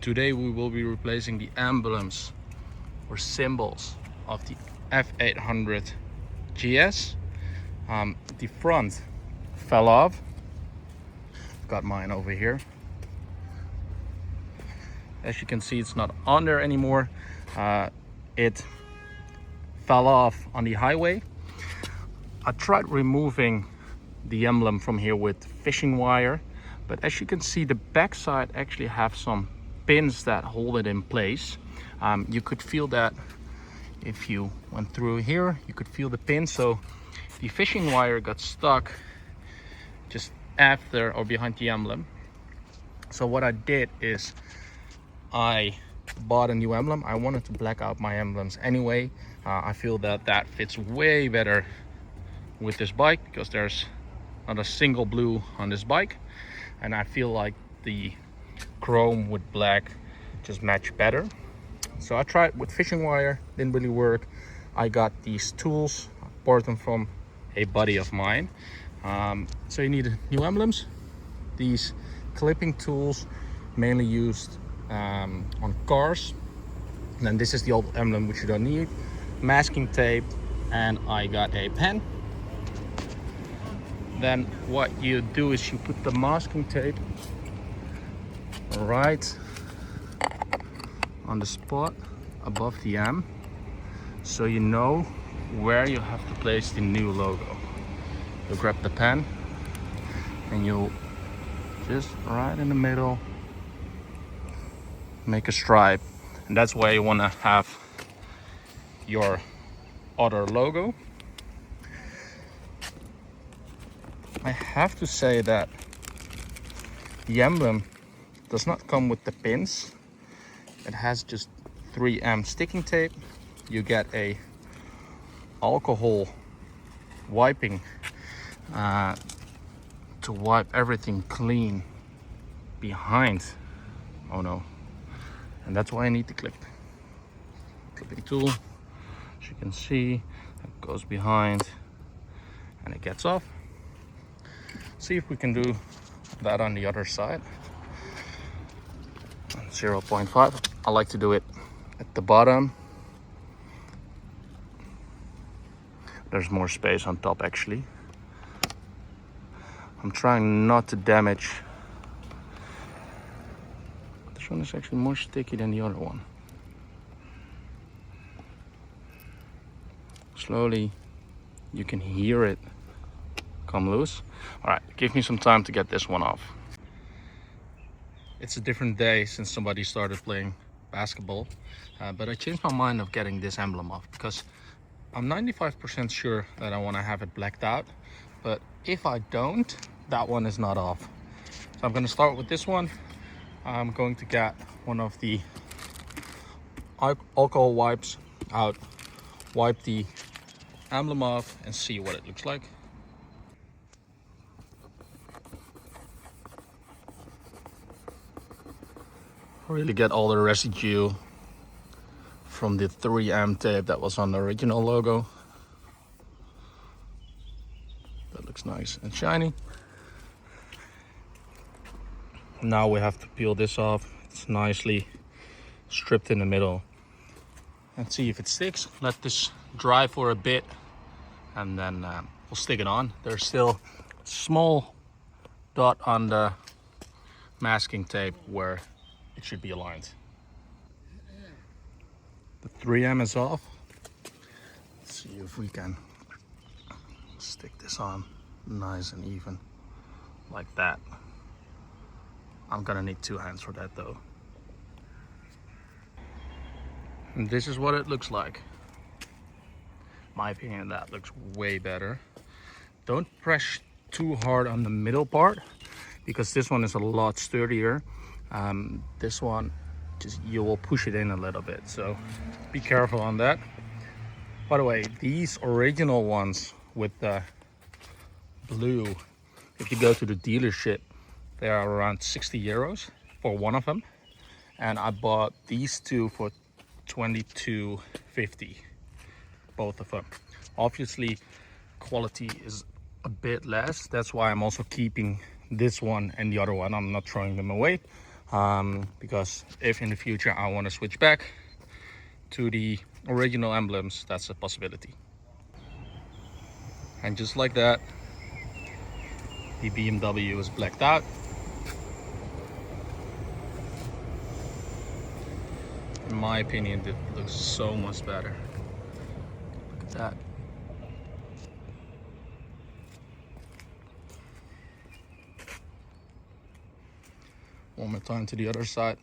Today we will be replacing the emblems or symbols of the F800gs. The front fell off. Got mine over here. As you can see, it's not on there anymore. It fell off on the highway. I tried removing the emblem from here with fishing wire, but as you can see, the backside actually have some pins that hold it in place. You could feel that if you went through here, you could feel the pin. So the fishing wire got stuck just after or behind the emblem. So what I did is I bought a new emblem. I wanted to black out my emblems anyway. I feel that that fits way better with this bike because there's not a single blue on this bike, and I feel like the chrome with black just match better. So I tried with fishing wire, didn't really work. I got these tools, bought them from a buddy of mine. So you need new emblems. These clipping tools mainly used on cars. And then this is the old emblem, which you don't need. Masking tape, and I got a pen. Then what you do is you put the masking tape right on the spot above the M, so you know where you have to place the new logo. You grab the pen and you'll just right in the middle make a stripe, and that's where you want to have your other logo. I have to say that the emblem does not come with the pins. It has just 3M sticking tape. You get a alcohol wiping to wipe everything clean behind. Oh no. And that's why I need the clipping tool. As you can see, it goes behind and it gets off. See if we can do that on the other side. 0.5. I like to do it at the bottom. There's more space on top actually. I'm trying not to damage. This one is actually more sticky than the other one. Slowly you can hear it come loose. All right, give me some time to get this one off. It's a different day since somebody started playing basketball, but I changed my mind of getting this emblem off because I'm 95% sure that I want to have it blacked out, but if I don't, that one is not off. So I'm going to start with this one. I'm going to get one of the alcohol wipes out, wipe the emblem off and see what it looks like. Really get all the residue from the 3M tape that was on the original logo. That looks nice and shiny. Now we have to peel this off. It's nicely stripped in the middle. And see if it sticks. Let this dry for a bit and then we'll stick it on. There's still a small dot on the masking tape where it should be aligned. The 3M is off. Let's see if we can stick this on nice and even like that. I'm gonna need 2 hands for that though. And this is what it looks like. In my opinion, that looks way better. Don't press too hard on the middle part because this one is a lot sturdier. This one, just you will push it in a little bit, so be careful on that. By the way, these original ones with the blue, if you go to the dealership, they are around 60 euros for one of them, and I bought these two for 22.50, both of them. Obviously quality is a bit less, that's why I'm also keeping this one and the other one. I'm not throwing them away, because if in the future I want to switch back to the original emblems, that's a possibility. And just like that, the BMW is blacked out. In my opinion, it looks so much better. Look at that. One more time to the other side.